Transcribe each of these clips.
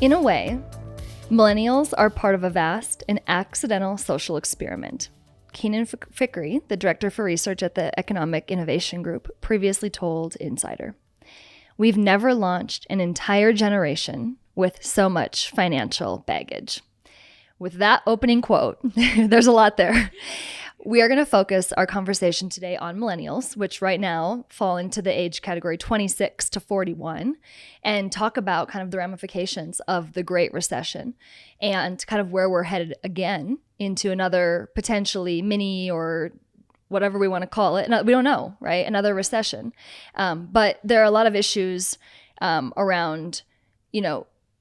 In a way, millennials are part of a vast and accidental social experiment. Keenan Fickery, the director for research at the Economic Innovation Group, previously told Insider, "We've never launched an entire generation with so much financial baggage." With that opening quote, there's a lot there. We are going to focus our conversation today on millennials, which right now fall into the age category 26 to 41, and talk about kind of the ramifications of the Great Recession and kind of where we're headed again into another potentially mini or whatever we want to call it. We don't know, right? Another recession. But there are a lot of issues around,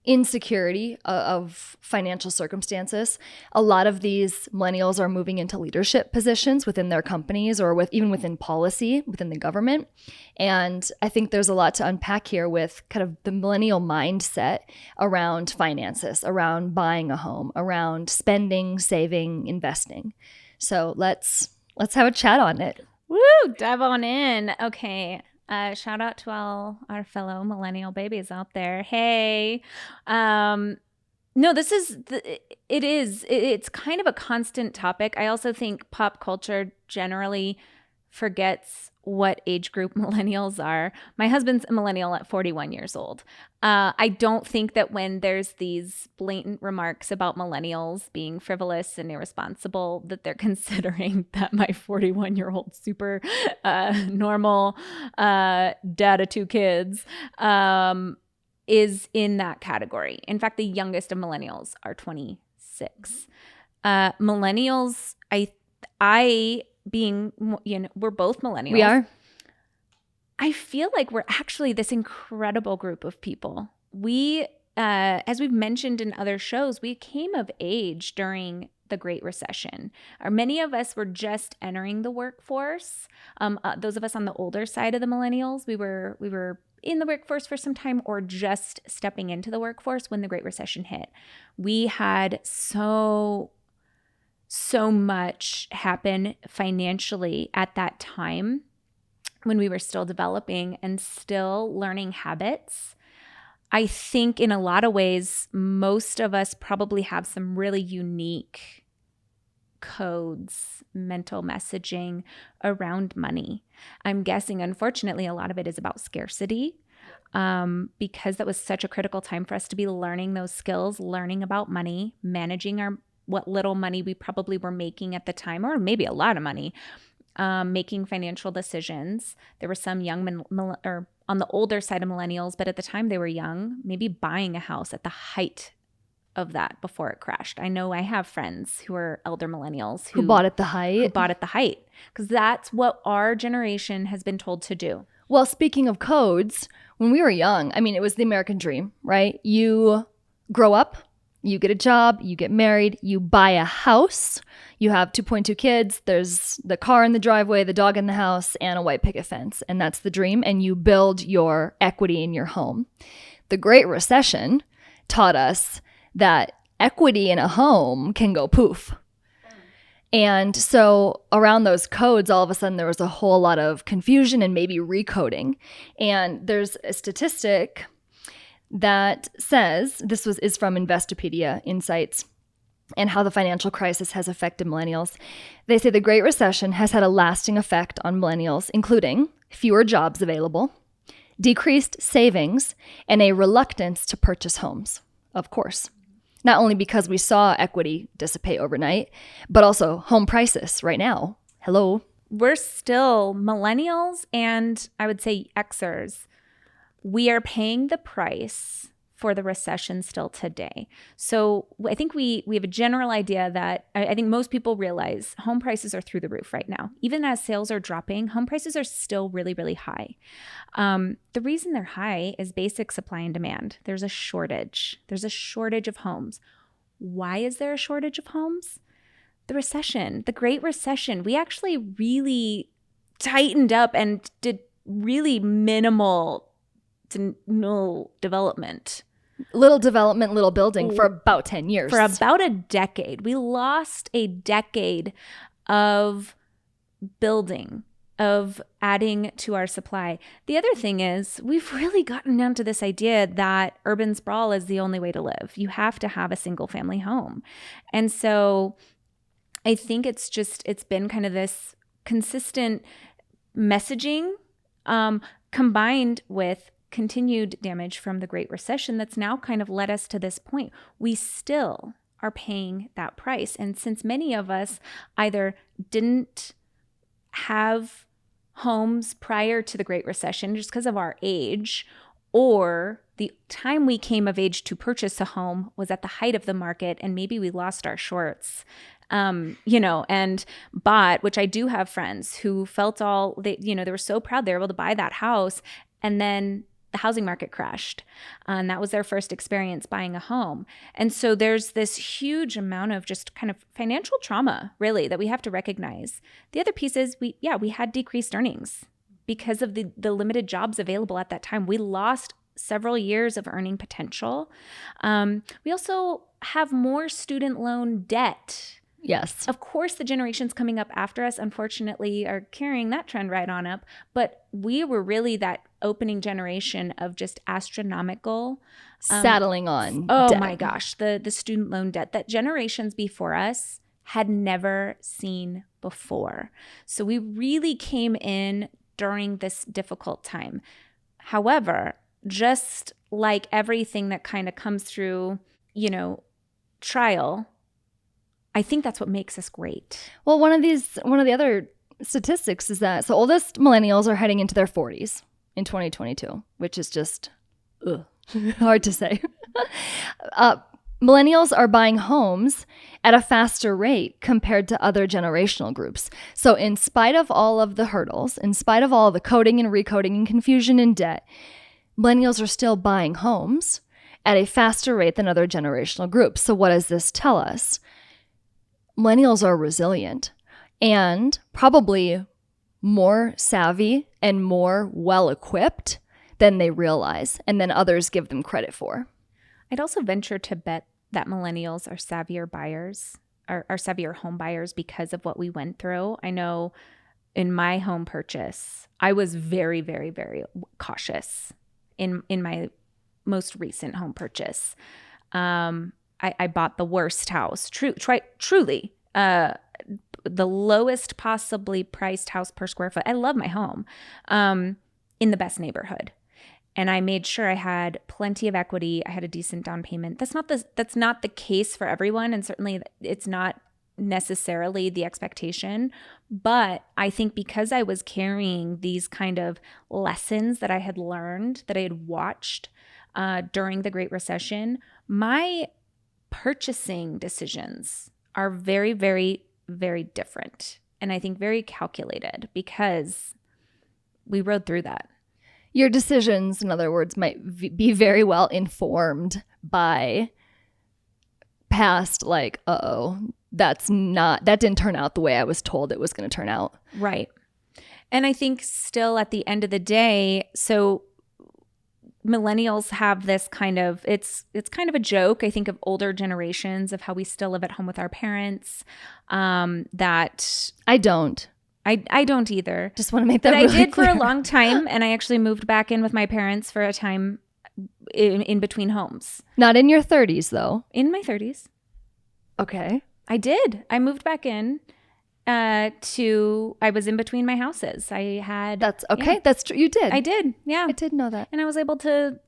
insecurity of financial circumstances. A lot of these millennials are moving into leadership positions within their companies or even within policy, within the government. And I think there's a lot to unpack here with kind of the millennial mindset around finances, around buying a home, around spending, saving, investing. So let's have a chat on it. Woo! Dive on in. Okay. Shout out to all our fellow millennial babies out there. Hey. No, it's kind of a constant topic. I also think pop culture generally forgets what age group millennials are. My husband's a millennial at 41 years old. I don't think that when there's these blatant remarks about millennials being frivolous and irresponsible, that they're considering that my 41-year-old super normal dad of two kids is in that category. In fact, the youngest of millennials are 26. Millennials, I being, we're both millennials. We are. I feel like we're actually this incredible group of people. We, as we've mentioned in other shows, we came of age during the Great Recession. Many of us were just entering the workforce. Those of us on the older side of the millennials, we were in the workforce for some time or just stepping into the workforce when the Great Recession hit. We had so much happen financially at that time when we were still developing and still learning habits. I think in a lot of ways, most of us probably have some really unique codes, mental messaging around money. I'm guessing, unfortunately, a lot of it is about scarcity because that was such a critical time for us to be learning those skills, learning about money, managing what little money we probably were making at the time, or maybe a lot of money, making financial decisions. There were some young or on the older side of millennials, but at the time they were young, maybe buying a house at the height of that before it crashed. I know I have friends who are elder millennials who bought at the height. Who bought at the height, because that's what our generation has been told to do. Well, speaking of codes, when we were young, it was the American dream, right? You grow up, you get a job, you get married, you buy a house, you have 2.2 kids, there's the car in the driveway, the dog in the house, and a white picket fence. And that's the dream. And you build your equity in your home. The Great Recession taught us that equity in a home can go poof. And so around those codes, all of a sudden there was a whole lot of confusion and maybe recoding. And there's a statistic that says, is from Investopedia Insights, and how the financial crisis has affected millennials. They say the Great Recession has had a lasting effect on millennials, including fewer jobs available, decreased savings, and a reluctance to purchase homes, of course. Not only because we saw equity dissipate overnight, but also home prices right now. Hello. We're still millennials, and I would say Xers. We are paying the price for the recession still today. So I think we have a general idea that I think most people realize home prices are through the roof right now. Even as sales are dropping, home prices are still really, really high. The reason they're high is basic supply and demand. There's a shortage. There's a shortage of homes. Why is there a shortage of homes? The recession, the Great Recession, we actually really tightened up and did really minimal to no development. Little development, little building for about 10 years. For about a decade. We lost a decade of building, of adding to our supply. The other thing is we've really gotten down to this idea that urban sprawl is the only way to live. You have to have a single family home. And so I think it's been kind of this consistent messaging combined with continued damage from the Great Recession that's now kind of led us to this point. We still are paying that price. And since many of us either didn't have homes prior to the Great Recession just because of our age, or the time we came of age to purchase a home was at the height of the market and maybe we lost our shorts, and bought, which I do have friends who felt they were so proud they were able to buy that house, and then the housing market crashed. And that was their first experience buying a home. And so there's this huge amount of just kind of financial trauma, really, that we have to recognize. The other piece is we had decreased earnings because of the limited jobs available at that time. We lost several years of earning potential. We also have more student loan debt. Yes. Of course, the generations coming up after us, unfortunately, are carrying that trend right on up. But we were really that opening generation of just astronomical saddling on oh debt. My gosh, the student loan debt that generations before us had never seen before. So we really came in during this difficult time. However, just like everything that kind of comes through, trial, I think that's what makes us great. Well, one of the other statistics is that the oldest millennials are heading into their 40s in 2022, which is just hard to say. Millennials are buying homes at a faster rate compared to other generational groups. So in spite of all of the hurdles, in spite of all the coding and recoding and confusion and debt, millennials are still buying homes at a faster rate than other generational groups. So what does this tell us? Millennials are resilient and probably more savvy and more well-equipped than they realize and than others give them credit for. I'd also venture to bet that millennials are savvier buyers, are savvier home buyers because of what we went through. I know in my home purchase, I was very, very, very cautious in my most recent home purchase. I bought the worst house, truly, the lowest possibly priced house per square foot. I love my home, in the best neighborhood. And I made sure I had plenty of equity. I had a decent down payment. That's not the case for everyone. And certainly it's not necessarily the expectation. But I think because I was carrying these kind of lessons that I had learned, that I had watched during the Great Recession, my purchasing decisions are very, very, very different. And I think very calculated because we rode through that. Your decisions, in other words, might be very well informed by past, that didn't turn out the way I was told it was going to turn out. Right. And I think still at the end of the day, so millennials have this kind of, it's kind of a joke, I think, of older generations of how we still live at home with our parents. That I don't. I don't either. Just want to make that really clear. I did for a long time, and I actually moved back in with my parents for a time in between homes. Not in your 30s, though. In my 30s. Okay. I did. I moved back in I was in between my houses. That's okay. Yeah. That's true. You did. I did. Yeah. I did know that. And I was able to,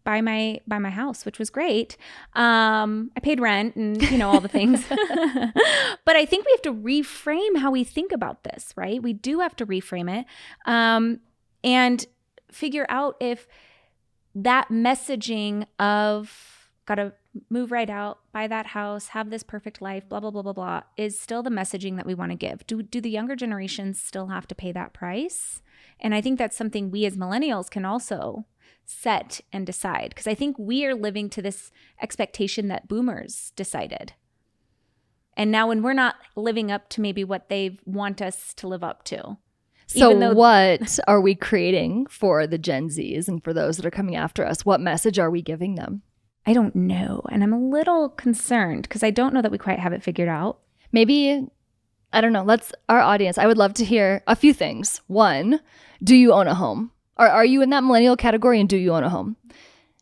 buy my house, which was great. I paid rent and, all the things. But I think we have to reframe how we think about this, right? We do have to reframe it and figure out if that messaging of gotta move right out, buy that house, have this perfect life, blah, blah, blah, blah, blah, is still the messaging that we want to give. Do the younger generations still have to pay that price? And I think that's something we as millennials can also set and decide, because I think we are living to this expectation that boomers decided. And now when we're not living up to maybe what they want us to live up to. So what are we creating for the Gen Zs and for those that are coming after us? What message are we giving them? I don't know. And I'm a little concerned because I don't know that we quite have it figured out. Maybe I don't know. Our audience, I would love to hear a few things. One, do you own a home? Or are you in that millennial category and do you own a home?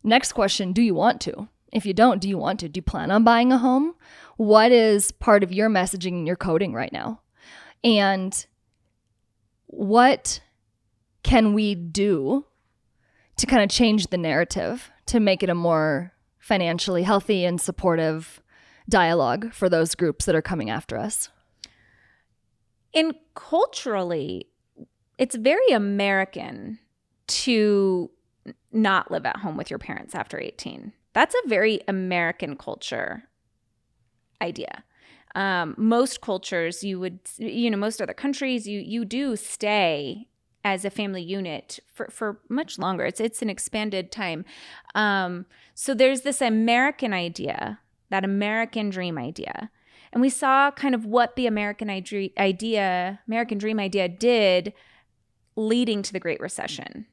Next question, do you want to? If you don't, do you want to? Do you plan on buying a home? What is part of your messaging and your coding right now? And what can we do to kind of change the narrative to make it a more financially healthy and supportive dialogue for those groups that are coming after us? And culturally, it's very American to not live at home with your parents after 18. That's a very American culture idea. Most cultures, most other countries, you do stay as a family unit for much longer. It's an expanded time. So there's this American idea, that American dream idea. And we saw kind of what the American dream idea did leading to the Great Recession.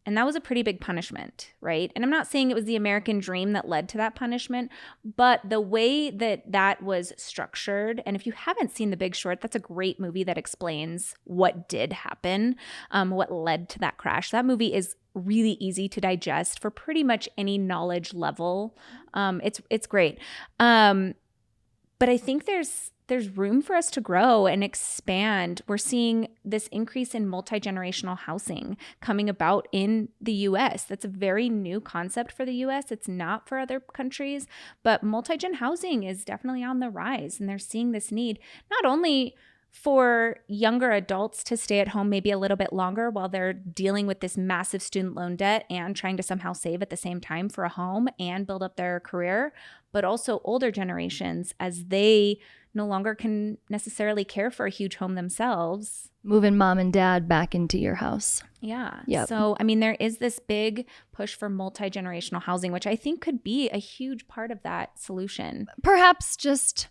And that was a pretty big punishment, right? And I'm not saying it was the American dream that led to that punishment, but the way that was structured, and if you haven't seen The Big Short, that's a great movie that explains what did happen, what led to that crash. That movie is really easy to digest for pretty much any knowledge level. It's great. But I think there's room for us to grow and expand. We're seeing this increase in multi-generational housing coming about in the US. That's a very new concept for the US. It's not for other countries, but multi-gen housing is definitely on the rise. And they're seeing this need not only for younger adults to stay at home maybe a little bit longer while they're dealing with this massive student loan debt and trying to somehow save at the same time for a home and build up their career, but also older generations as they no longer can necessarily care for a huge home themselves. Moving mom and dad back into your house. Yeah. Yep. So, I mean, there is this big push for multi-generational housing, which I think could be a huge part of that solution. Perhaps just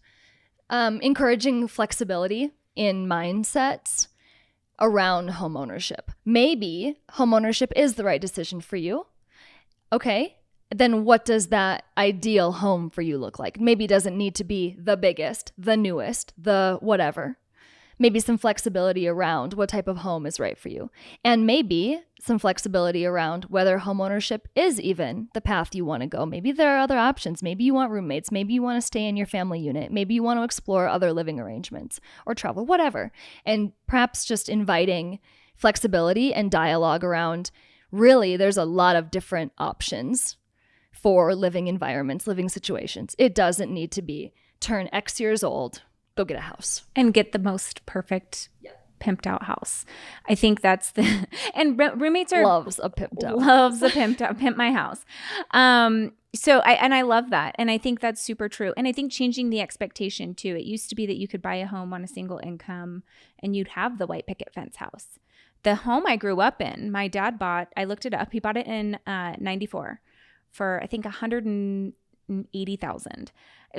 encouraging flexibility in mindsets around homeownership. Maybe homeownership is the right decision for you. Okay. Then what does that ideal home for you look like? Maybe it doesn't need to be the biggest, the newest, the whatever. Maybe some flexibility around what type of home is right for you. And maybe some flexibility around whether homeownership is even the path you want to go. Maybe there are other options. Maybe you want roommates. Maybe you want to stay in your family unit. Maybe you want to explore other living arrangements or travel, whatever. And perhaps just inviting flexibility and dialogue around, really, there's a lot of different options for living environments, living situations. It doesn't need to be turn X years old, go get a house. And get the most perfect pimped out house. I think that's and roommates are... Loves a pimped out. Pimp my house. So I love that. And I think that's super true. And I think changing the expectation too. It used to be that you could buy a home on a single income and you'd have the white picket fence house. The home I grew up in, my dad bought, I looked it up. He bought it in 94 for I think $180,000.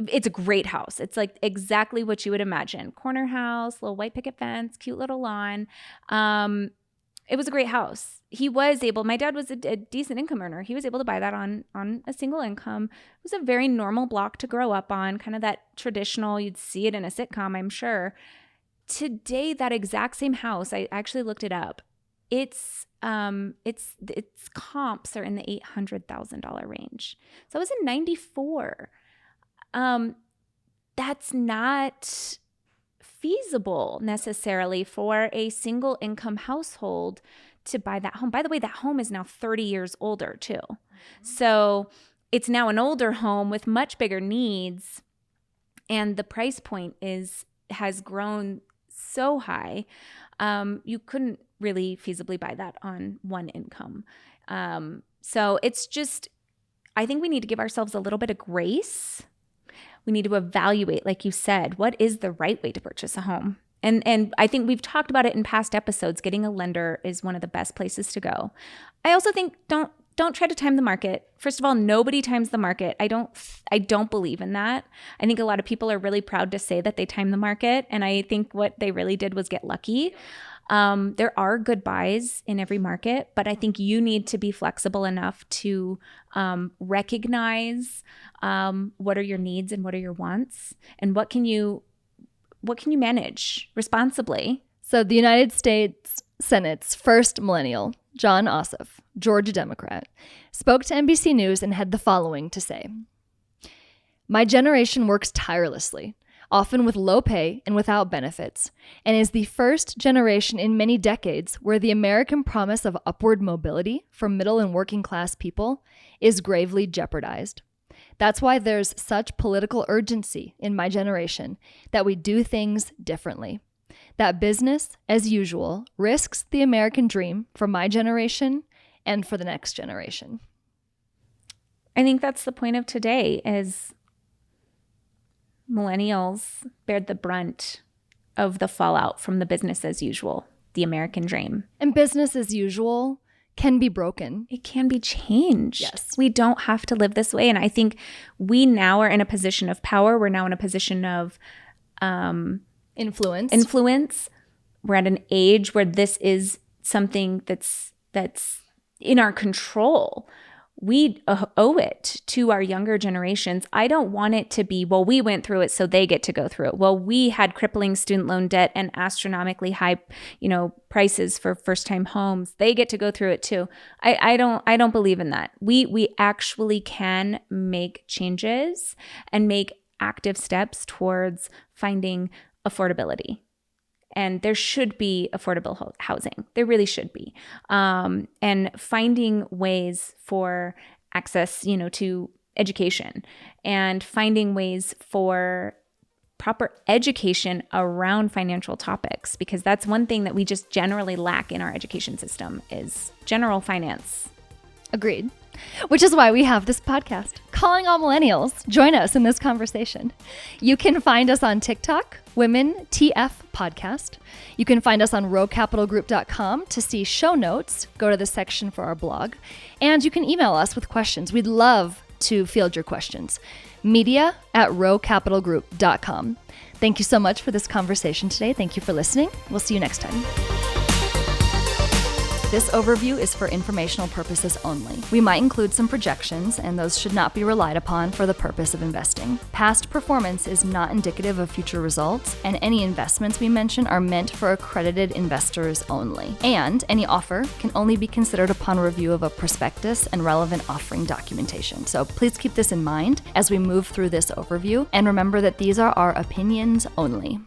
It's a great house. It's like exactly what you would imagine. Corner house, little white picket fence, cute little lawn. It was a great house. My dad was a decent income earner. He was able to buy that on a single income. It was a very normal block to grow up on, kind of that traditional, you'd see it in a sitcom, I'm sure. Today, that exact same house, I actually looked it up. Its comps are in the $800,000 range. So I was in 94. That's not feasible necessarily for a single income household to buy that home. By the way, that home is now 30 years older too. Mm-hmm. So it's now an older home with much bigger needs, and the price point has grown so high. You couldn't really feasibly buy that on one income. So it's just, I think we need to give ourselves a little bit of grace. We need to evaluate, like you said, what is the right way to purchase a home? And I think we've talked about it in past episodes. Getting a lender is one of the best places to go. I also think don't try to time the market. First of all, nobody times the market. I don't believe in that. I think a lot of people are really proud to say that they time the market, and I think what they really did was get lucky. There are good buys in every market, but I think you need to be flexible enough to recognize what are your needs and what are your wants, and what can you what can you manage responsibly? So the United States Senate's first millennial, John Ossoff, Georgia Democrat, spoke to NBC News and had the following to say. My generation works tirelessly, often with low pay and without benefits, and is the first generation in many decades where the American promise of upward mobility for middle and working class people is gravely jeopardized. That's why there's such political urgency in my generation that we do things differently. That business, as usual, risks the American dream for my generation and for the next generation. I think that's the point of today is millennials bear the brunt of the fallout from the business as usual, the American dream. And business as usual can be broken. It can be changed. Yes. We don't have to live this way. And I think we now are in a position of power. We're now in a position of influence. We're at an age where this is something that's in our control. We owe it to our younger generations. I don't want it to be, well, we went through it, so they get to go through it. Well, we had crippling student loan debt and astronomically high, prices for first-time homes. They get to go through it too. I don't believe in that. We actually can make changes and make active steps towards finding affordability. And there should be affordable housing. There really should be. And finding ways for access, to education and finding ways for proper education around financial topics, because that's one thing that we just generally lack in our education system is general finance. Agreed. Which is why we have this podcast, Calling All Millennials. Join us in this conversation. You can find us on TikTok, Women TF Podcast. You can find us on rowcapitalgroup.com to see show notes. Go to the section for our blog. And you can email us with questions. We'd love to field your questions. media@rowcapitalgroup.com. Thank you so much for this conversation today. Thank you for listening. We'll see you next time. This overview is for informational purposes only. We might include some projections, and those should not be relied upon for the purpose of investing. Past performance is not indicative of future results, and any investments we mention are meant for accredited investors only. And any offer can only be considered upon review of a prospectus and relevant offering documentation. So please keep this in mind as we move through this overview, and remember that these are our opinions only.